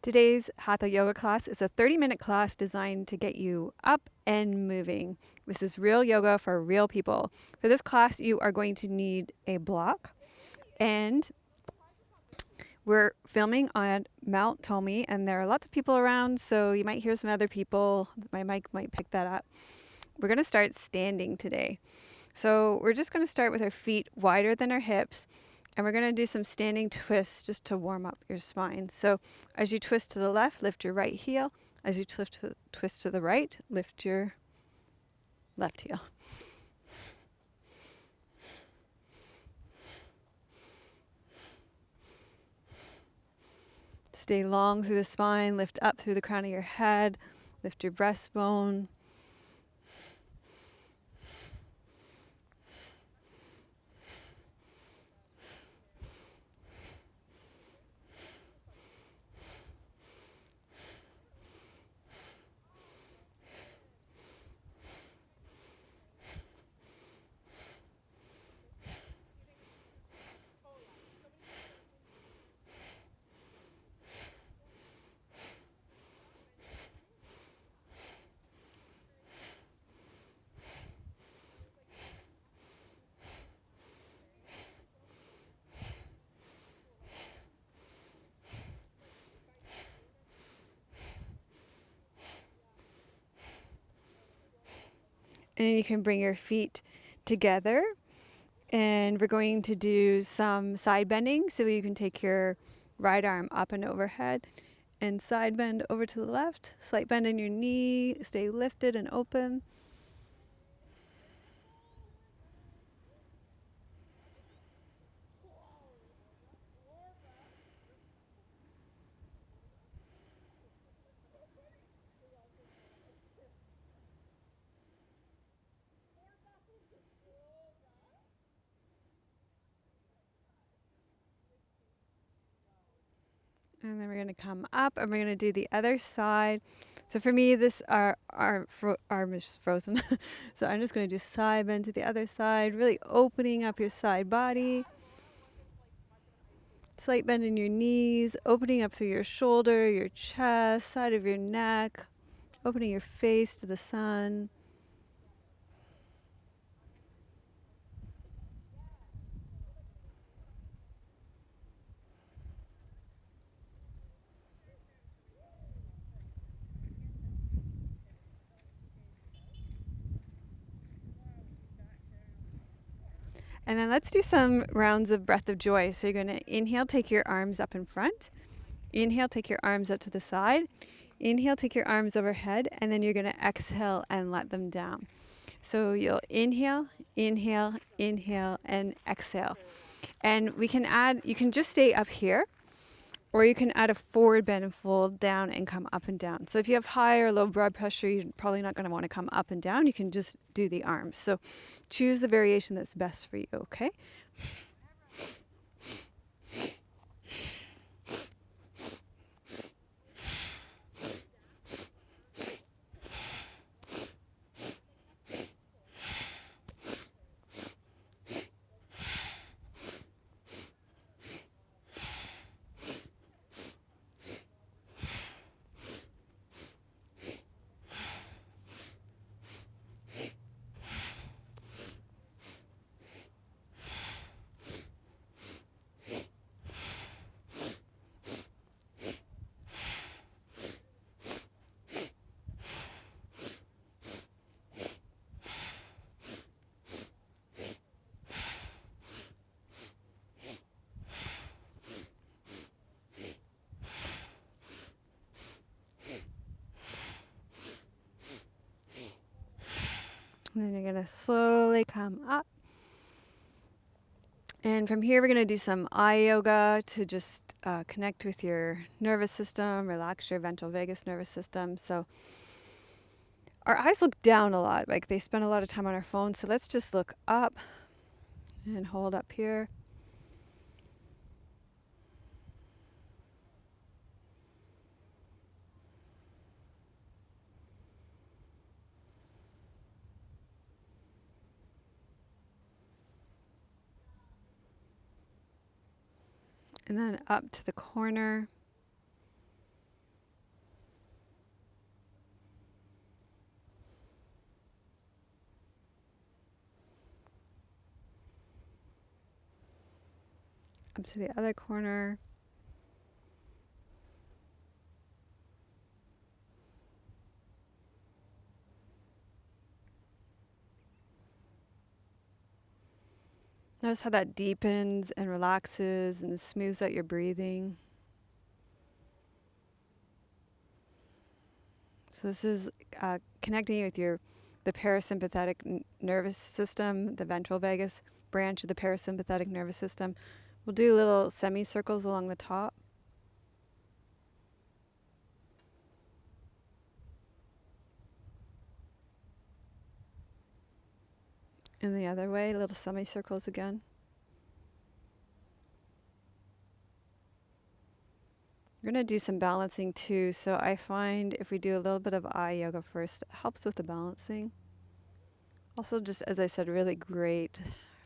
Today's Hatha yoga class is a 30-minute class designed to get you up and moving. This is real yoga for real people. For this class, you are going to need a block, and we're filming on Mount Tomi, and there are lots of people around, so you might hear some other people. My mic might pick that up. We're going to start standing today. So we're just going to start with our feet wider than our hips, and we're going to do some standing twists just to warm up your spine. So as you twist to the left, lift your right heel. As you twist to the right, lift your left heel. Stay long through the spine, lift up through the crown of your head, lift your breastbone. And you can bring your feet together, and we're going to do some side bending. So you can take your right arm up and overhead and side bend over to the left. Slight bend in your knee, stay lifted and open. And then we're going to come up, and we're going to do the other side. So for me, this arm is frozen. So I'm just going to do side bend to the other side, really opening up your side body. Slight bend in your knees, opening up through your shoulder, your chest, side of your neck, opening your face to the sun. And then let's do some rounds of breath of joy. So you're going to inhale, take your arms up in front. Inhale, take your arms up to the side. Inhale, take your arms overhead, and then you're going to exhale and let them down. So you'll inhale, inhale, inhale, and exhale. And we can add, you can just stay up here, or you can add a forward bend and fold down and come up and down. So if you have high or low blood pressure, you're probably not going to want to come up and down. You can just do the arms. So choose the variation that's best for you, okay? And then you're going to slowly come up. And from here, we're going to do some eye yoga to just connect with your nervous system, relax your ventral vagus nervous system. So our eyes look down a lot, like they spend a lot of time on our phones. So let's just look up and hold up here. And then up to the corner. Up to the other corner. Notice how that deepens and relaxes and smooths out your breathing. So this is connecting with the parasympathetic nervous system, the ventral vagus branch of the parasympathetic nervous system. We'll do little semicircles along the top. And the other way, little semicircles again. We're going to do some balancing too. So I find if we do a little bit of eye yoga first, it helps with the balancing. Also, just as I said, really great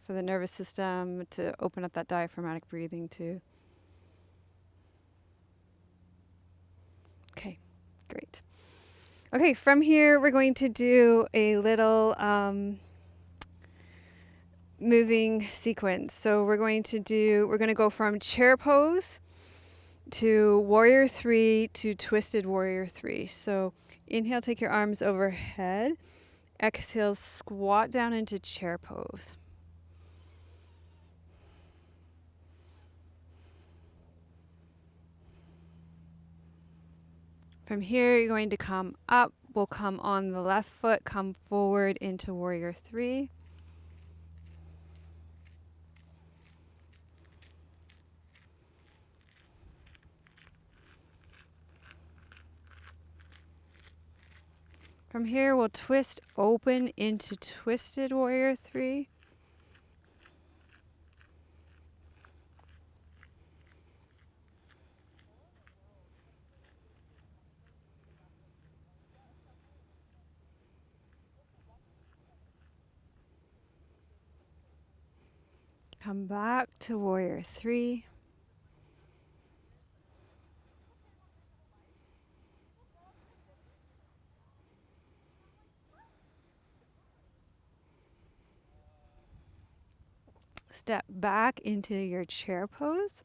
for the nervous system to open up that diaphragmatic breathing too. Okay, great. Okay, from here we're going to do a little moving sequence. So we're going to go from chair pose to warrior 3 to twisted warrior 3. So inhale, take your arms overhead. Exhale, squat down into chair pose. From here, you're going to come up. We'll come on the left foot, come forward into warrior 3. From here, we'll twist open into twisted warrior 3. Come back to warrior 3. Step back into your chair pose.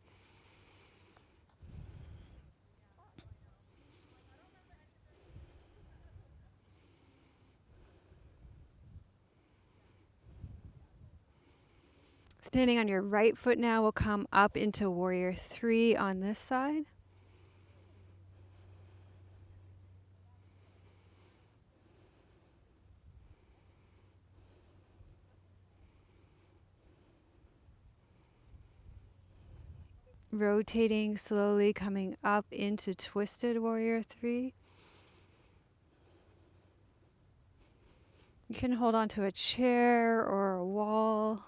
Standing on your right foot now, we'll come up into warrior 3 on this side. Rotating slowly, coming up into twisted warrior 3. You can hold on to a chair or a wall.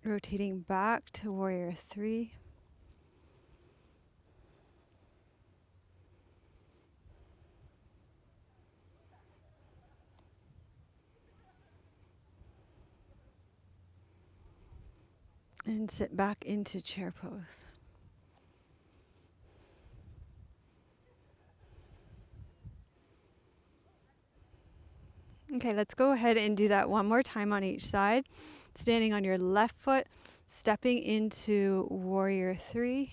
Rotating back to warrior 3. And sit back into chair pose. Okay, let's go ahead and do that one more time on each side. Standing on your left foot, stepping into warrior 3.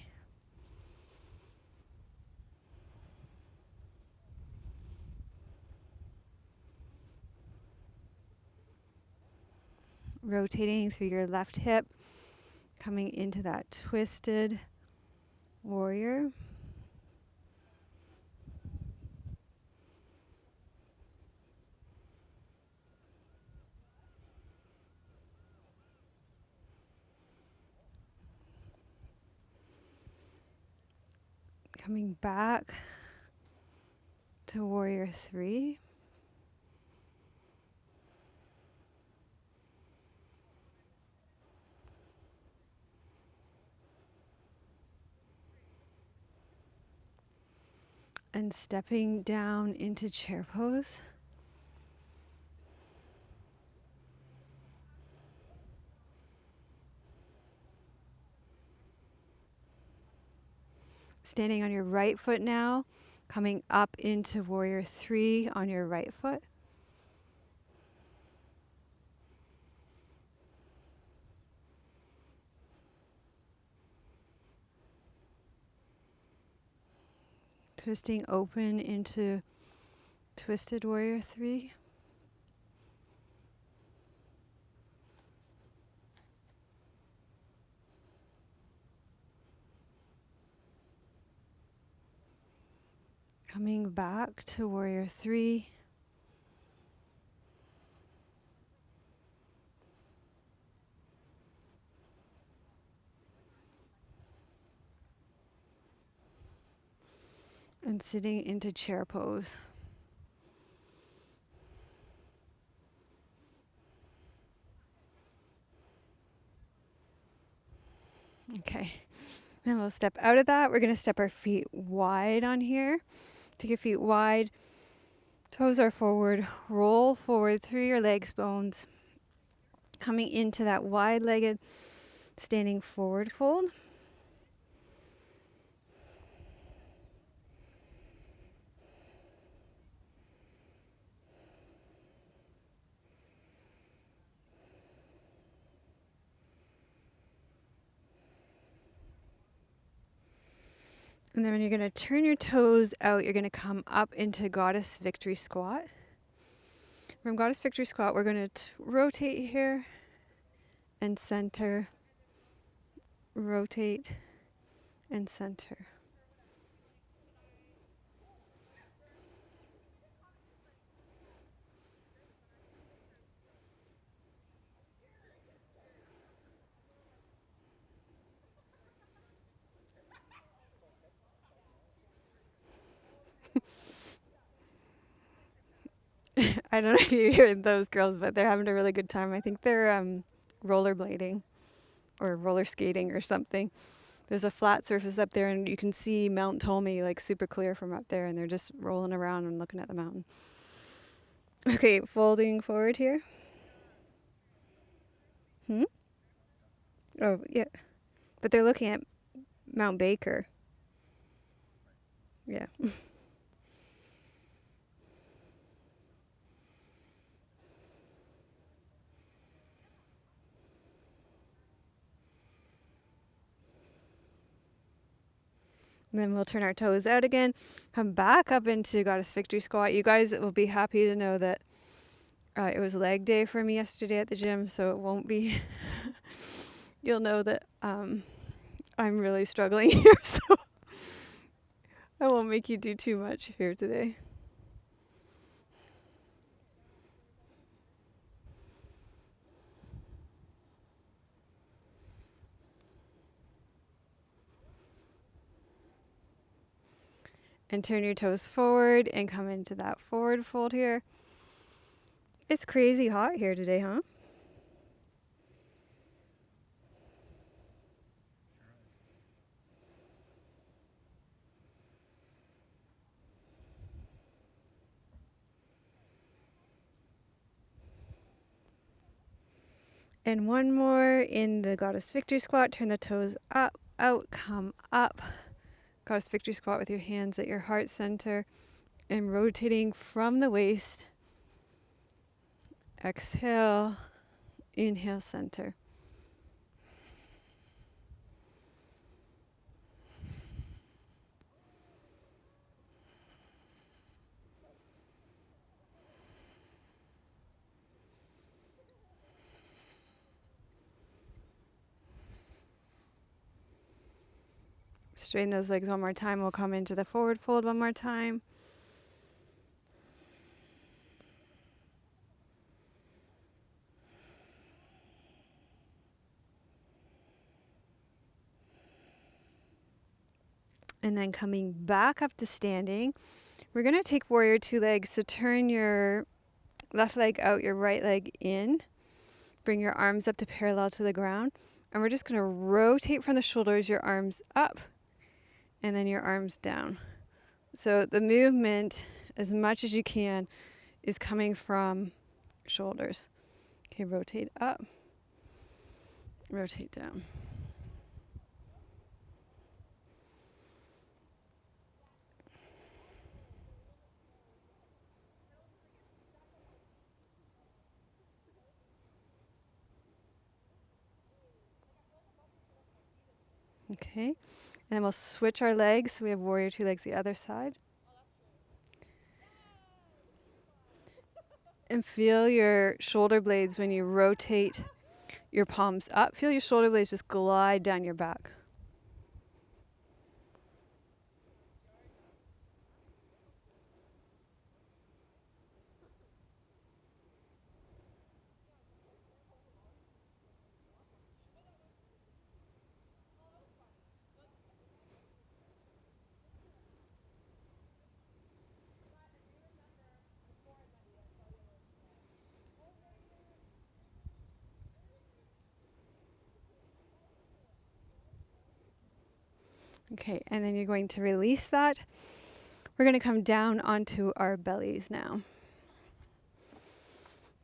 Rotating through your left hip, coming into that twisted warrior. Coming back to warrior 3. And stepping down into chair pose. Standing on your right foot now, coming up into warrior 3 on your right foot. Twisting open into twisted warrior 3. Coming back to warrior 3. And sitting into chair pose. Okay, then we'll step out of that. We're going to step our feet wide on here. Take your feet wide. Toes are forward. Roll forward through your legs, bones. Coming into that wide-legged standing forward fold. And then when you're going to turn your toes out, you're going to come up into Goddess Victory Squat. From Goddess Victory Squat, we're going to rotate here and center, rotate and center. I don't know if you hear those girls, but they're having a really good time. I think they're rollerblading or roller skating or something. There's a flat surface up there, and you can see Mount Ptolemy like super clear from up there, and they're just rolling around and looking at the mountain. Okay, folding forward here. Oh, yeah. But they're looking at Mount Baker. Yeah. And then we'll turn our toes out again, come back up into Goddess Victory Squat. You guys will be happy to know that it was leg day for me yesterday at the gym, so it won't be, you'll know that I'm really struggling here, so I won't make you do too much here today. And turn your toes forward and come into that forward fold here. It's crazy hot here today, huh? And one more in the Goddess Victory Squat. Turn the toes up, out, come up. Goddess Victory Squat with your hands at your heart center and rotating from the waist. Exhale, inhale, center. Straighten those legs one more time. We'll come into the forward fold one more time. And then coming back up to standing, we're going to take warrior 2 legs. So turn your left leg out, your right leg in. Bring your arms up to parallel to the ground. And we're just going to rotate from the shoulders, your arms up, and then your arms down. So the movement, as much as you can, is coming from shoulders. Okay, rotate up, rotate down. Okay. And then we'll switch our legs. So we have warrior two legs the other side. And feel your shoulder blades when you rotate your palms up. Feel your shoulder blades just glide down your back. Okay, and then you're going to release that. We're going to come down onto our bellies now.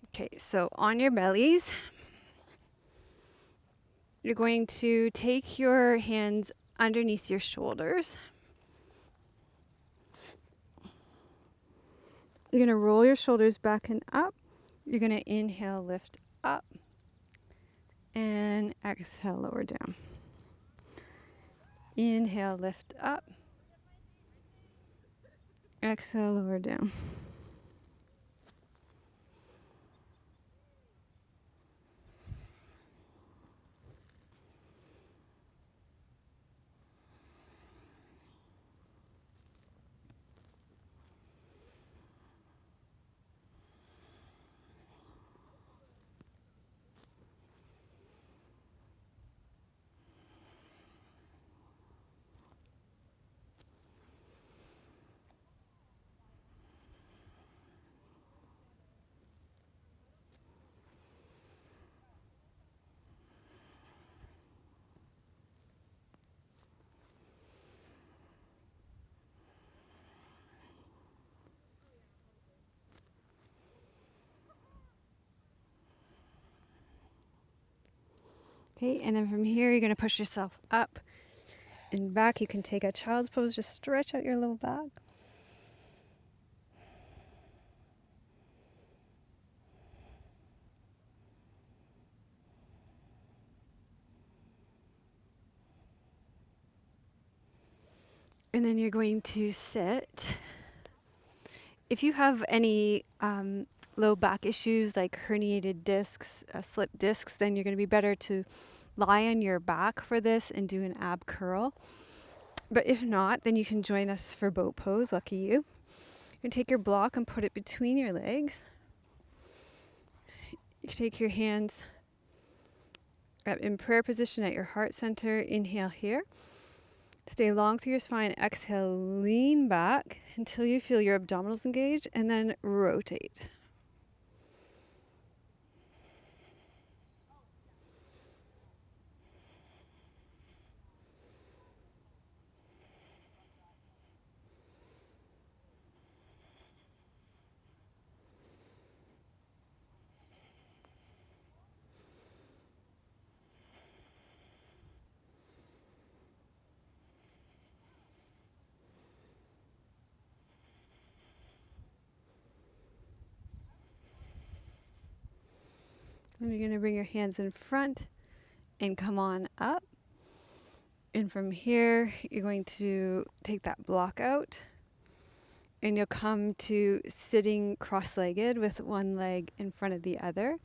Okay, so on your bellies, you're going to take your hands underneath your shoulders. You're going to roll your shoulders back and up. You're going to inhale, lift up, and exhale, lower down. Inhale, lift up. Exhale, lower down. Okay, and then from here, you're going to push yourself up and back. You can take a child's pose, just stretch out your low back. And then you're going to sit. If you have any low back issues like herniated discs, slipped discs, then you're going to be better to lie on your back for this and do an ab curl. But if not, then you can join us for boat pose. Lucky you. You can take your block and put it between your legs. You can take your hands up in prayer position at your heart center. Inhale here. Stay long through your spine. Exhale, lean back until you feel your abdominals engaged, and then rotate. And you're going to bring your hands in front and come on up. And from here, you're going to take that block out. And you'll come to sitting cross-legged with one leg in front of the other.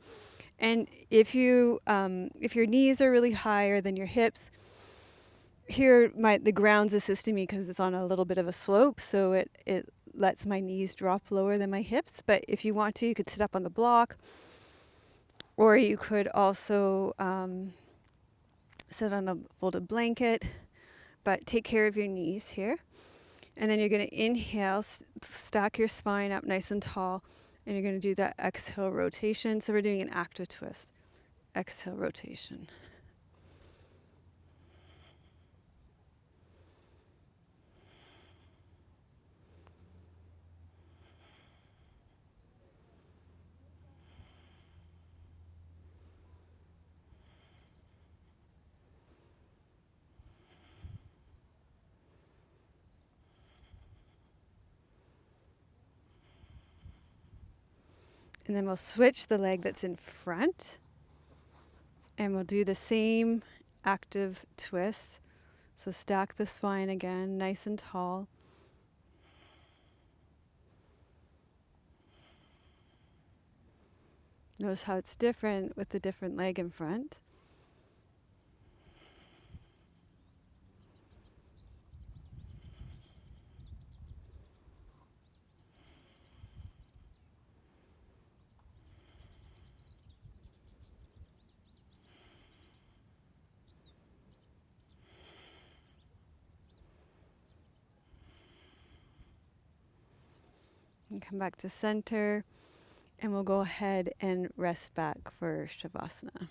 And if your knees are really higher than your hips, here the ground's assisting me because it's on a little bit of a slope, so it lets my knees drop lower than my hips. But if you want to, you could sit up on the block. Or you could also sit on a folded blanket, but take care of your knees here. And then you're going to inhale, stack your spine up nice and tall, and you're going to do that exhale rotation. So we're doing an active twist. Exhale rotation. And then we'll switch the leg that's in front. And we'll do the same active twist. So stack the spine again, nice and tall. Notice how it's different with the different leg in front. And come back to center, and we'll go ahead and rest back for Shavasana.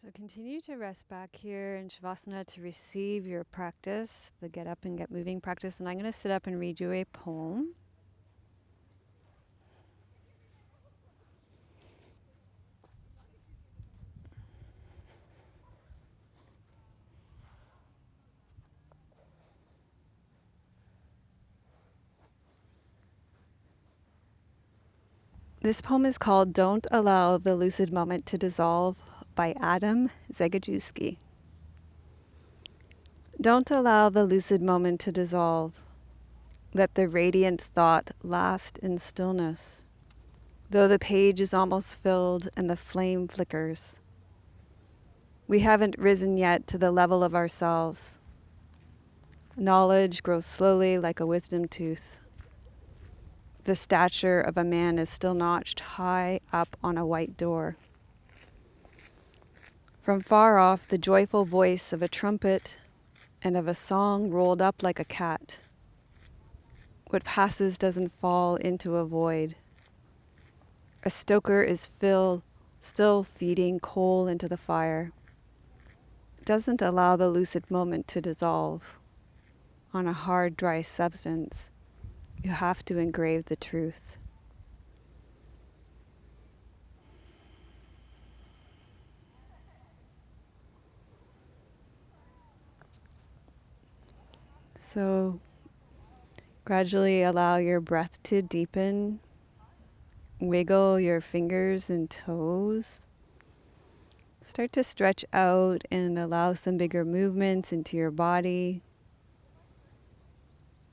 So continue to rest back here in Shavasana to receive your practice, the get up and get moving practice. And I'm going to sit up and read you a poem. This poem is called Don't Allow the Lucid Moment to Dissolve by Zagajewski. Don't allow the lucid moment to dissolve. Let the radiant thought last in stillness, though the page is almost filled and the flame flickers. We haven't risen yet to the level of ourselves. Knowledge grows slowly like a wisdom tooth. The stature of a man is still notched high up on a white door. From far off, the joyful voice of a trumpet and of a song rolled up like a cat. What passes doesn't fall into a void. A stoker is still feeding coal into the fire. Doesn't allow the lucid moment to dissolve. On a hard, dry substance, you have to engrave the truth. So gradually allow your breath to deepen. Wiggle your fingers and toes. Start to stretch out and allow some bigger movements into your body.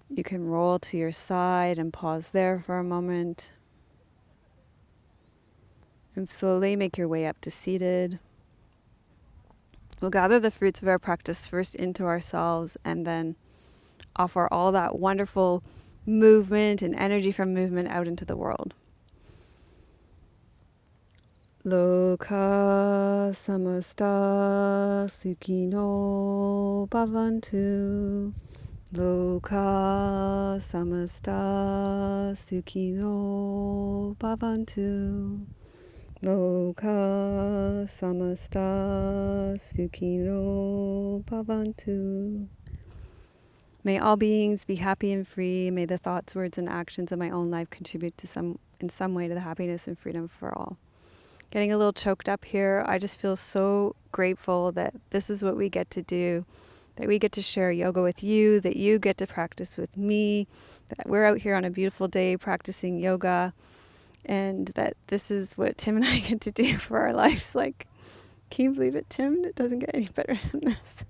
You can roll to your side and pause there for a moment. And slowly make your way up to seated. We'll gather the fruits of our practice first into ourselves and then offer all that wonderful movement and energy from movement out into the world. Loka samasta sukhino bhavantu. Loka samasta sukhino bhavantu. Loka samasta sukhino bhavantu. May all beings be happy and free. May the thoughts, words, and actions of my own life contribute in some way to the happiness and freedom for all. Getting a little choked up here. I just feel so grateful that this is what we get to do, that we get to share yoga with you, that you get to practice with me, that we're out here on a beautiful day practicing yoga, and that this is what Tim and I get to do for our lives. Like, can you believe it, Tim? It doesn't get any better than this.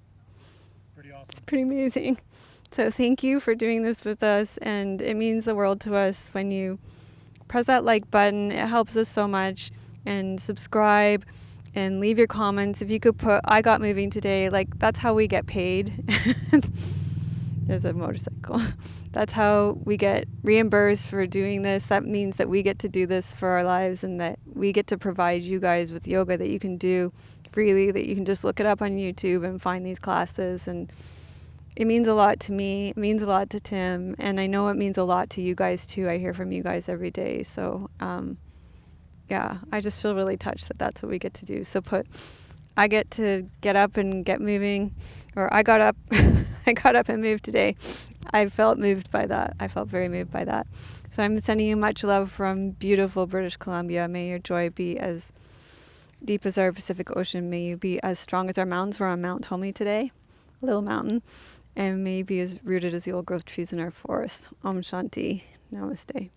It's pretty awesome. It's pretty amazing. So thank you for doing this with us, and it means the world to us when you press that like button. It helps us so much. And subscribe and leave your comments. If you could put, I got moving today, like that's how we get paid. There's a motorcycle. That's how we get reimbursed for doing this. That means that we get to do this for our lives, and that we get to provide you guys with yoga that you can do freely, that you can just look it up on YouTube and find these classes. And it means a lot to me. It means a lot to Tim. And I know it means a lot to you guys too. I hear from you guys every day. So, yeah, I just feel really touched that that's what we get to do. So I get to get up and get moving, or I got up, I got up and moved today. I felt moved by that. I felt very moved by that. So I'm sending you much love from beautiful British Columbia. May your joy be as deep as our Pacific Ocean. May you be as strong as our mountains. We're on Mount Tomei today, a little mountain, and may you be as rooted as the old growth trees in our forest. Om Shanti. Namaste.